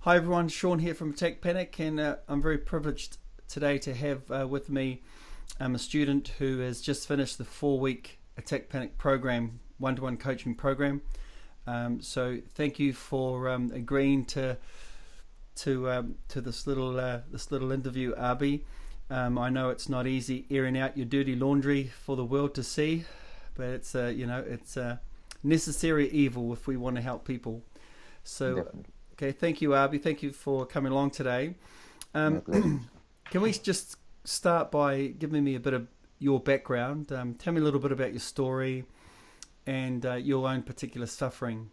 Hi everyone, Sean here from Attack Panic, and I'm very privileged today to have with me a student who has just finished the 4-week Attack Panic program, one-to-one coaching program. So thank you for agreeing to this little interview, Abhi. I know it's not easy airing out your dirty laundry for the world to see, but it's a necessary evil if we want to help people. So, Definitely. okay, thank you, Abhi. Thank you for coming along today. My pleasure. Can we just start by giving me a bit of your background? Tell me a little bit about your story and your own particular suffering.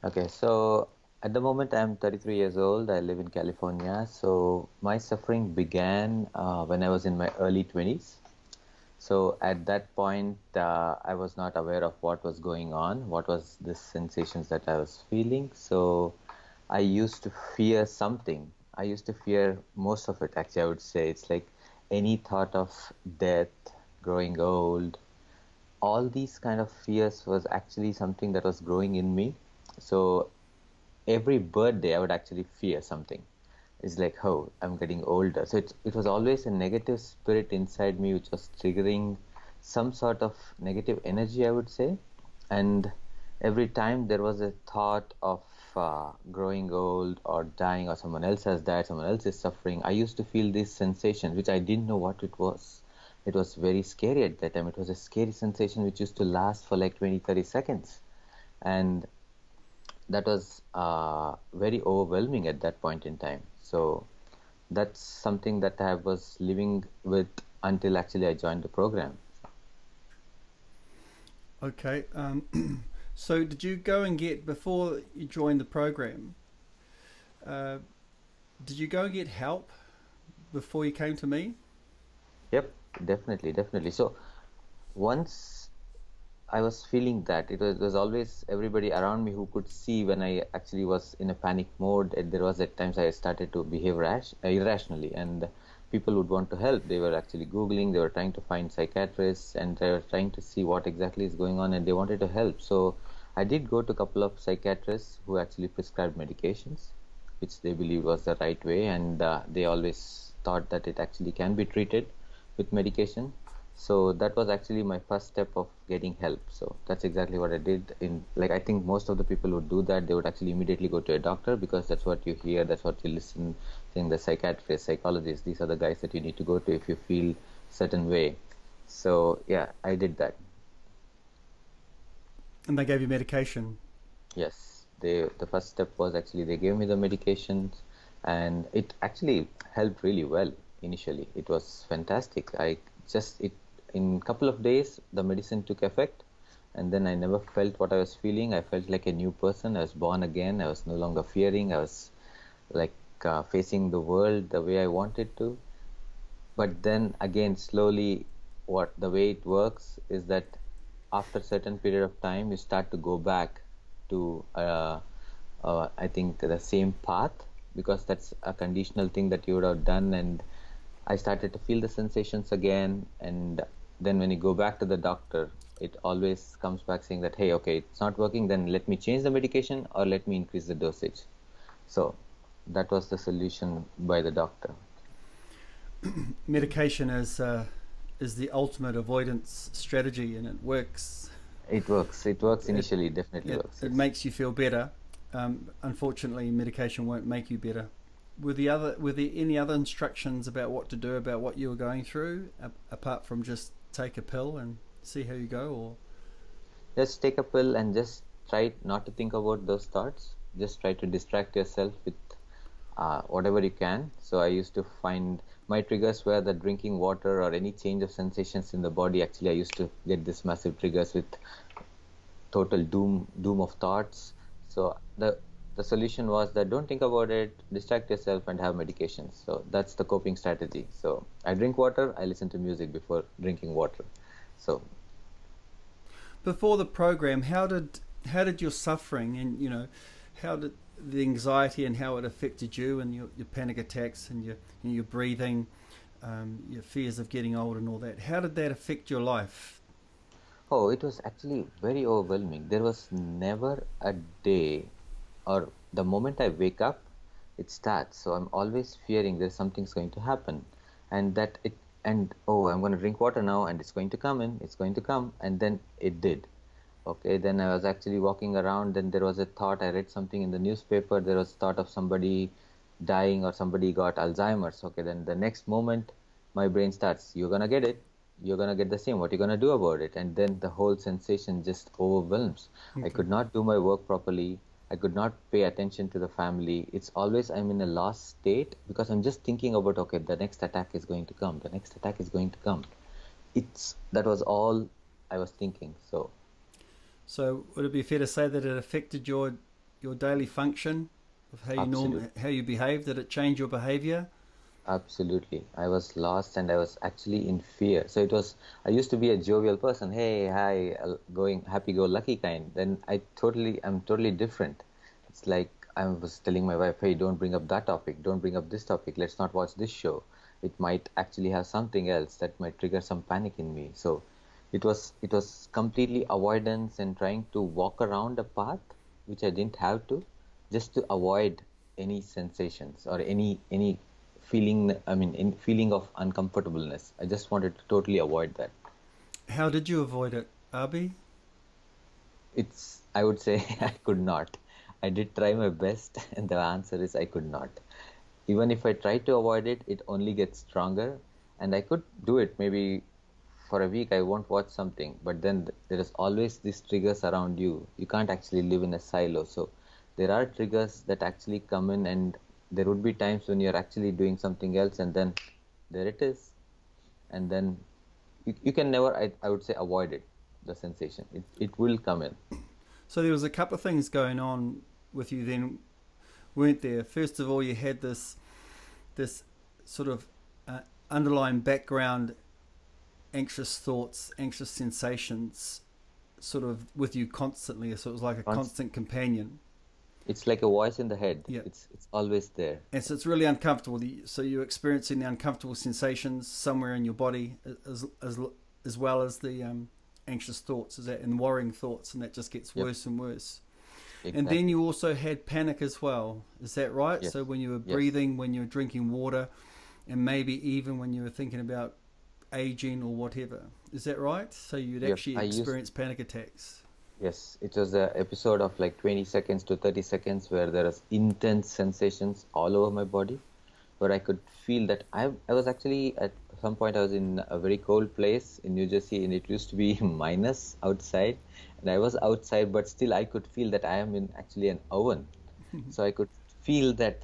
Okay, so at the moment I'm 33 years old. I live in California. So my suffering began when I was in my early 20s. So at that point, I was not aware of what was going on, what was the sensations that I was feeling. So I used to fear something. I used to fear most of it, actually, I would say. It's like any thought of death, growing old, all these kind of fears was actually something that was growing in me. So every birthday I would actually fear something. It's like, oh, I'm getting older. So it was always a negative spirit inside me which was triggering some sort of negative energy, I would say. And every time there was a thought of growing old or dying, or someone else has died, someone else is suffering, I used to feel this sensation which I didn't know what it was. It was very scary at that time. It was a scary sensation which used to last for like 20, 30 seconds. And that was very overwhelming at that point in time. So that's something that I was living with until actually I joined the program. Okay. So did you go and get, before you joined the program, uh, did you go and get help before you came to me? Yep, definitely, definitely. So once I was feeling that it was always everybody around me who could see when I actually was in a panic mode. And there was at times I started to behave irrationally, and people would want to help. They were actually Googling, they were trying to find psychiatrists, and they were trying to see what exactly is going on, and they wanted to help. So I did go to a couple of psychiatrists who actually prescribed medications, which they believed was the right way, and they always thought that it actually can be treated with medication. So that was actually my first step of getting help. So that's exactly what I did. In like, I think most of the people would do that. They would actually immediately go to a doctor because that's what you hear, that's what you listen. Saying the psychiatrists, psychologists, these are the guys that you need to go to if you feel certain way. So yeah, I did that. And they gave you medication. Yes, the first step was actually they gave me the medications, and it actually helped really well initially. It was fantastic. I just it in a couple of days the medicine took effect, and then I never felt what I was feeling. I felt like a new person. I was born again. I was no longer fearing. I was like facing the world the way I wanted to. But then again, slowly, what the way it works is that after a certain period of time, you start to go back to, I think, the same path, because that's a conditional thing that you would have done. And I started to feel the sensations again. And then when you go back to the doctor, it always comes back saying that, hey, okay, it's not working, then let me change the medication or let me increase the dosage. So that was the solution by the doctor. Medication is the ultimate avoidance strategy, and it works. It works. It works It initially. It definitely it, works. it Yes. makes you feel better. Unfortunately, medication won't make you better. Were there any other instructions about what to do about what you were going through, apart from just take a pill and see how you go? Or Just take a pill and just try not to think about those thoughts. Just try to distract yourself with whatever you can. So I used to find my triggers were the drinking water or any change of sensations in the body. Actually, I used to get this massive triggers with total doom of thoughts. So the solution was that don't think about it, distract yourself, and have medications. So that's the coping strategy. So I drink water, I listen to music before drinking water. So before the program, how did your suffering, and how did the anxiety and how it affected you, and your panic attacks, and your breathing, your fears of getting old and all that? How did that affect your life? oh, it was actually very overwhelming. There was never a day, or the moment I wake up, it starts. So I'm always fearing there's something's going to happen, and that it and oh, I'm going to drink water now, and it's going to come in, it's going to come, and then it did. Okay, then I was actually walking around, then there was a thought. I read something in the newspaper. There was thought of somebody dying or somebody got Alzheimer's. Okay, then the next moment, my brain starts, you're gonna get it. You're gonna get the same. What are you gonna do about it? And then the whole sensation just overwhelms. I Okay. could not do my work properly. I could not pay attention to the family. It's always I'm in a lost state because I'm just thinking about, okay, the next attack is going to come. The next attack is going to come. It's that was all I was thinking. So So would it be fair to say that it affected your daily function of absolutely. how you behave? Did it change your behaviour? Absolutely. I was lost and I was actually in fear. So it was, I used to be a jovial person. Hey, hi, going happy-go-lucky kind. Then I'm totally different. It's like I was telling my wife, hey, don't bring up that topic. Don't bring up this topic. Let's not watch this show. It might actually have something else that might trigger some panic in me. So it was completely avoidance and trying to walk around a path which I didn't have to, just to avoid any sensations or any feeling, I mean, in feeling of uncomfortableness. I just wanted to totally avoid that. How did you avoid it, Abhi? I would say I could not. I did try my best, and the answer is I could not. Even if I try to avoid it, it only gets stronger. And I could do it maybe for a week, I won't watch something, but then there is always these triggers around you. You can't actually live in a silo. So there are triggers that actually come in, and there would be times when you're actually doing something else, and then there it is. And then you can never, I would say, avoid it, the sensation. It will come in. So there was a couple of things going on with you then, weren't there? First of all, you had this sort of underlying background anxious thoughts, anxious sensations, sort of with you constantly. So it was like a constant companion. It's like a voice in the head. Yeah. It's always there. And so it's really uncomfortable. So you're experiencing the uncomfortable sensations somewhere in your body, as well as the anxious thoughts, and worrying thoughts, and that just gets Yep, worse and worse. And then exactly. you also had panic as well. Is that right? Yes, So when you were yes, breathing, when you were drinking water, and maybe even when you were thinking about aging or whatever. Is that right? So you'd yep. actually experience panic attacks. Yes, it was an episode of like 20 seconds to 30 seconds where there was intense sensations all over my body, where I could feel that I was actually at some point I was in a very cold place in New Jersey, and it used to be minus outside, and I was outside, but still I could feel that I am in actually an oven. So I could feel that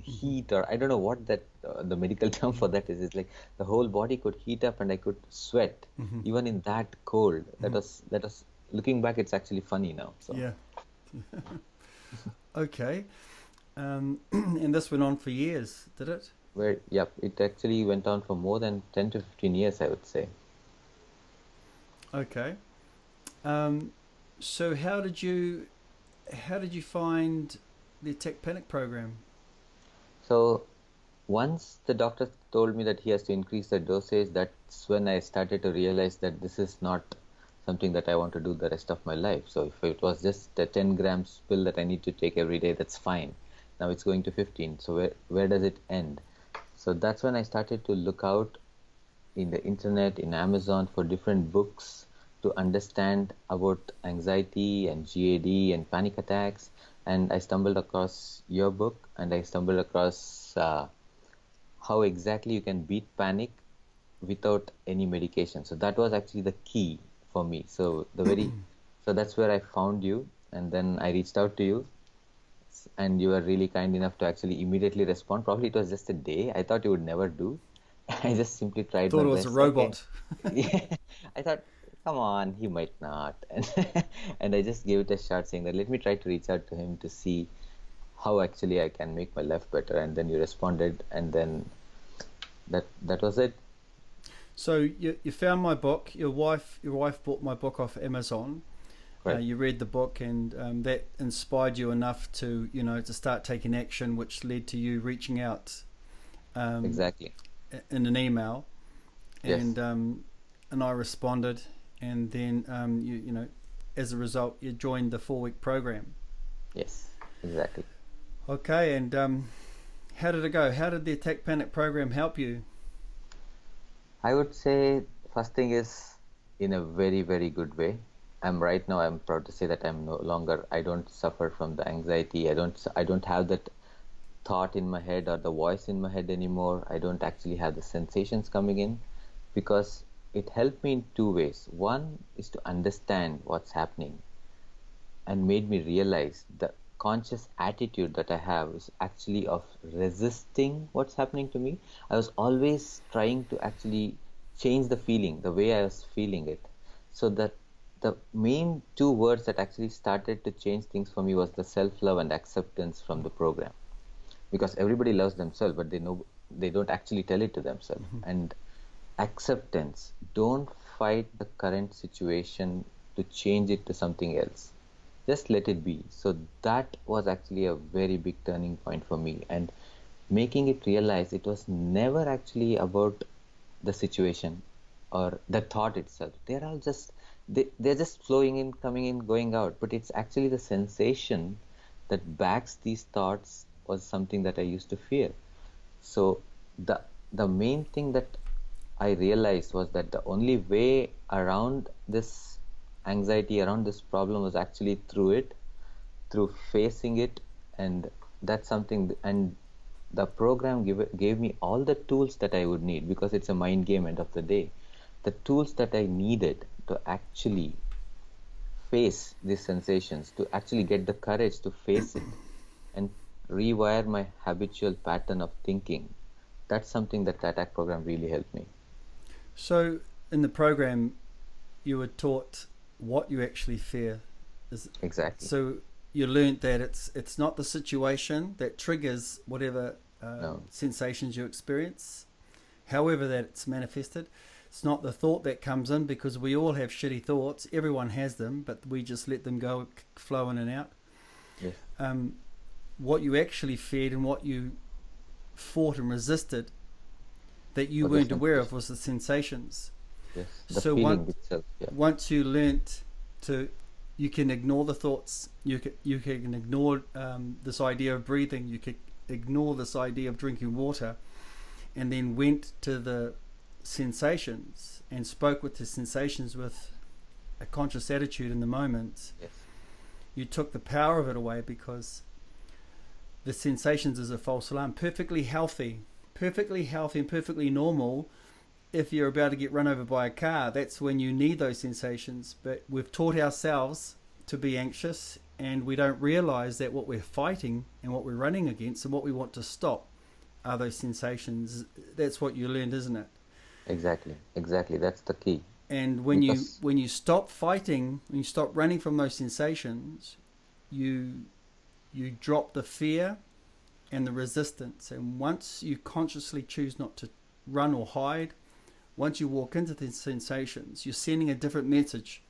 heat, or I don't know what that the medical term for that is. It's like the whole body could heat up and I could sweat Mm-hmm. even in that cold. Mm-hmm. That was looking back, it's actually funny now. So Yeah. Okay. And this went on for years, did it? where yep, it actually went on for more than 10 to 15 years, I would say. Okay. Um, so how did you find the attack panic program? So once the doctor told me that he has to increase the dosage, that's when I started to realize that this is not something that I want to do the rest of my life. So if it was just a 10 grams pill that I need to take every day, that's fine. Now it's going to 15. So where does it end? So that's when I started to look out in the internet, in Amazon, for different books to understand about anxiety and GAD and panic attacks. And I stumbled across your book, and I stumbled across how exactly you can beat panic without any medication. So that was actually the key for me. So that's where I found you, and then I reached out to you, and you were really kind enough to actually immediately respond. Probably it was just a day. I thought you would never do. I just simply tried Thought my it was a best. Okay. robot. Yeah. I thought, come on, he might not. And I just gave it a shot saying that let me try to reach out to him to see how actually I can make my life better. And then you responded, and then that was it. So you found my book. Your wife bought my book off Amazon. Right. You read the book, and that inspired you enough to to start taking action, which led to you reaching out um, Exactly. in an email, Yes. and I responded, and then as a result, you joined the 4-week program. Yes. Exactly. Okay, and how did it go? How did the Attack Panic program help you? I would say first thing is in a very, very good way. I'm proud to say that I don't suffer from the anxiety. I don't have that thought in my head or the voice in my head anymore. I don't actually have the sensations coming in because it helped me in two ways. One is to understand what's happening and made me realize the conscious attitude that I have is actually of resisting what's happening to me. I was always trying to actually change the feeling, the way I was feeling it. So that the main two words that actually started to change things for me was the self-love and acceptance from the program. Because everybody loves themselves, but they don't actually tell it to themselves. Mm-hmm. And acceptance, don't fight the current situation to change it to something else, just let it be. So that was actually a very big turning point for me, and making it realize it was never actually about the situation or the thought itself. They're just flowing in, coming in, going out, but it's actually the sensation that backs these thoughts was something that I used to fear. So the the main thing that I realized was that the only way around this anxiety, around this problem, was actually through facing it, and that's something. And the program gave me all the tools that I would need, because it's a mind game end of the day. The tools that I needed to actually face these sensations, to actually get the courage to face it and rewire my habitual pattern of thinking. That's something that the attack program really helped me. So, in the program, you were taught what you actually fear. Is Exactly. so you learned that it's not the situation that triggers whatever No, sensations you experience, however that it's manifested. It's not the thought that comes in, because we all have shitty thoughts. Everyone has them, but we just let them go, flow in and out. yes. Um, what you actually feared and what you fought and resisted that you For the weren't aware of sensation. was the sensations. Yes. The So feeling itself. Yeah. once you learnt to, you can ignore the thoughts. You can ignore this idea of breathing. You could ignore this idea of drinking water, and then went to the sensations and spoke with the sensations with a conscious attitude in the moment. Yes. You took the power of it away, because the sensations is a false alarm. Perfectly healthy and perfectly normal. If you're about to get run over by a car, that's when you need those sensations. But we've taught ourselves to be anxious, and we don't realize that what we're fighting and what we're running against and what we want to stop are those sensations. That's what you learned, isn't it? Exactly. Exactly. That's the key. And Because when you stop fighting, when you stop running from those sensations, you drop the fear and the resistance. And once you consciously choose not to run or hide, once you walk into the sensations, you're sending a different message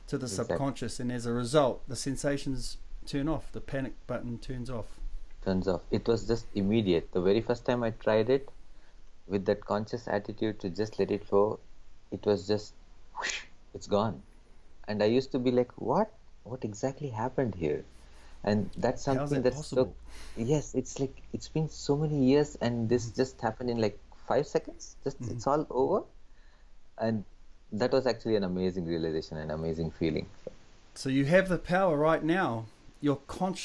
to the exactly subconscious, and as a result, the sensations turn off. The panic button turns off. turns off. It was just immediate. The very first time I tried it with that conscious attitude to just let it flow, it was just whoosh, it's gone. And I used to be like, what? What exactly happened here? And that's How's something that that's so, possible? yes, it's like it's been so many years and this Mm-hmm. just happened in like 5 seconds. Just Mm-hmm. it's all over. And that was actually an amazing realization and amazing feeling. So, So you have the power right now. Your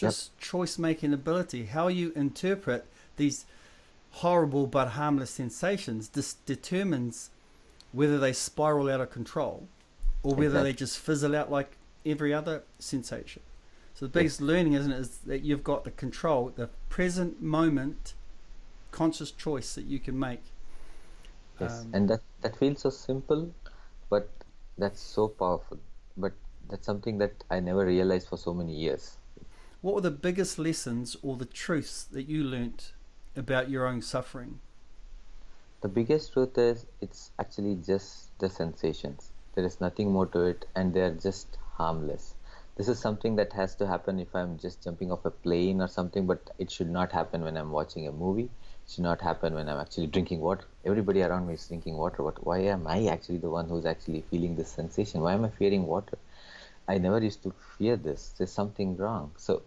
yep, conscious choice making ability, how you interpret these horrible but harmless sensations, this determines whether they spiral out of control or whether they exactly, just fizzle out like every other sensation. So the biggest yes, learning, isn't it, is that you've got the control, the present moment conscious choice that you can make. yes. Um, And that feels so simple, but that's so powerful. But that's something that I never realized for so many years. what were the biggest lessons or the truths that you learnt about your own suffering? The biggest truth is it's actually just the sensations. There is nothing more to it, and they are just harmless. This is something that has to happen if I'm just jumping off a plane or something, but it should not happen when I'm watching a movie. It should not happen when I'm actually drinking water. Everybody around me is drinking water. Why am I actually the one who's actually feeling this sensation? Why am I fearing water? I never used to fear this. There's something wrong. So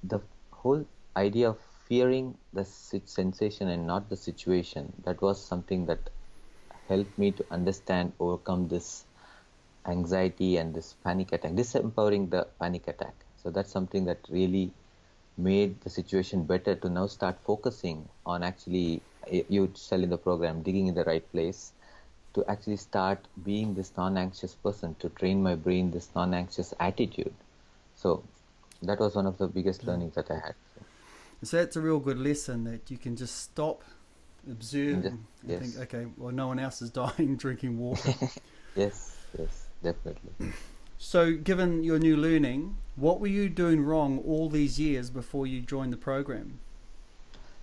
the whole idea of fearing the sensation and not the situation, that was something that helped me to understand, overcome this anxiety and this panic attack, disempowering the panic attack. So that's something that really made the situation better to now start focusing on actually, you sell in the program, digging in the right place, to actually start being this non-anxious person, to train my brain this non-anxious attitude. So that was one of the biggest learnings that I had. So that's a real good lesson, that you can just stop, observe, Just, and think, okay, well, no one else is dying drinking water. yes, definitely. So, given your new learning, what were you doing wrong all these years before you joined the program?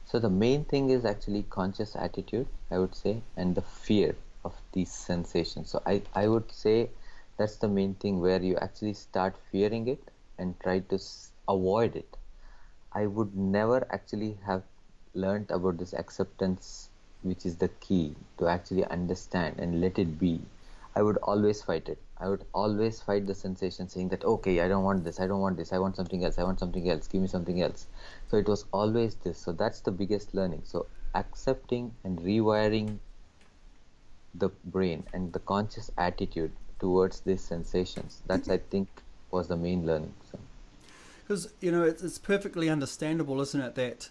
So the main thing is actually conscious attitude, I would say, and the fear of these sensations. So I would say that's the main thing, where you actually start fearing it and try to avoid it. I would never actually have learned about this acceptance, which is the key to actually understand and let it be. I would always fight it. I would always fight the sensation, saying that, okay, I don't want this, I don't want this, I want something else, I want something else, give me something else. So it was always this. So that's the biggest learning. So accepting and rewiring the brain and the conscious attitude towards these sensations, that's, I think, was the main learning. So Because, it's perfectly understandable, isn't it, that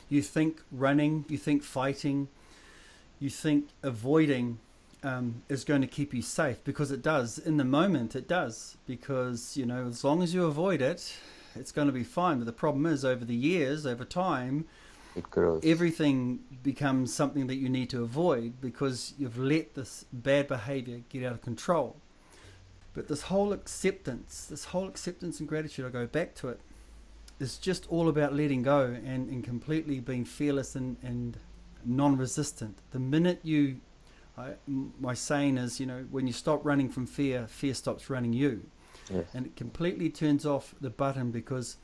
you think running, you think fighting, you think avoiding is going to keep you safe, because it does. In the moment, it does. Because, as long as you avoid it, it's going to be fine. But the problem is, over the years, over time, it grows. everything becomes something that you need to avoid, because you've let this bad behavior get out of control. But this whole acceptance and gratitude, I go back to it, is just all about letting go and completely being fearless and non-resistant. The minute my saying is, when you stop running from fear, fear stops running you. Yes. And it completely turns off the button, because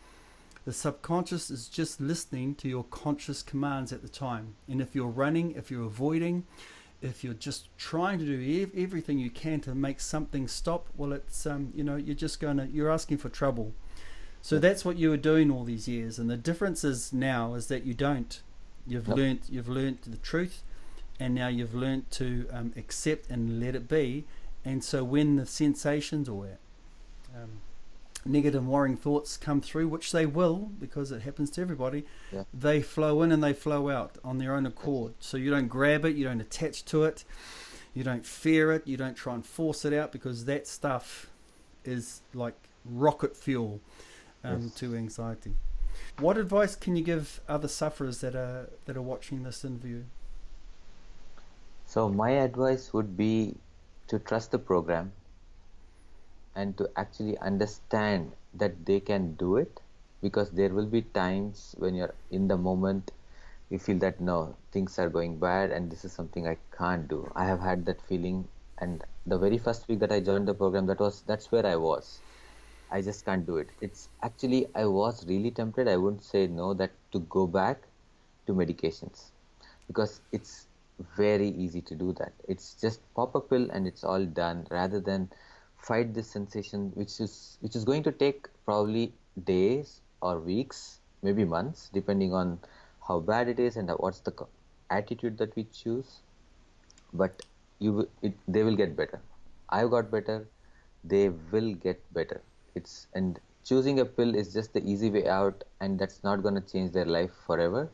the subconscious is just listening to your conscious commands at the time. And if you're running, if you're avoiding, if you're just trying to do everything you can to make something stop, well, it's you're asking for trouble. So that's what you were doing all these years, and the difference is now is that you don't. You've learnt the truth, and now you've learnt to accept and let it be. And so when the sensations or negative worrying thoughts come through, which they will, because it happens to everybody, they flow in and they flow out on their own accord. So you don't grab it, you don't attach to it, you don't fear it, you don't try and force it out, because that stuff is like rocket fuel to anxiety. What advice can you give other sufferers that are watching this interview? So my advice would be to trust the program and to actually understand that they can do it, because there will be times when you're in the moment, you feel that no, things are going bad and this is something I can't do. I have had that feeling, and the very first week that I joined the program, that's where I was. I just can't do it. It's actually, I was really tempted, I wouldn't say no, that to go back to medications, because it's very easy to do that. It's just pop a pill and it's all done, rather than fight this sensation, which is going to take probably days or weeks, maybe months, depending on how bad it is and what's the attitude that we choose. But they will get better. I got better. They will get better. And choosing a pill is just the easy way out, and that's not going to change their life forever.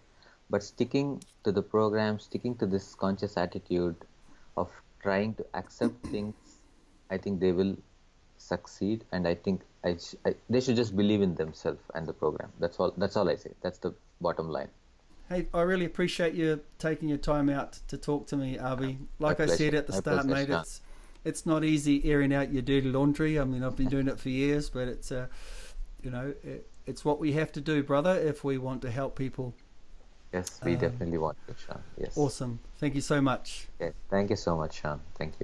But sticking to the program, sticking to this conscious attitude of trying to accept things, I think they will succeed. And I think they should just believe in themselves and the program. That's all I say. That's the bottom line. Hey, I really appreciate you taking your time out to talk to me, Abhi. Like I said at the start, mate, it's not easy airing out your dirty laundry. I mean, I've been doing it for years, but it's it's what we have to do, brother, if we want to help people. Yes, we definitely want to, Sean. Yes. Awesome. Thank you so much. Yeah, thank you so much, Sean. Thank you.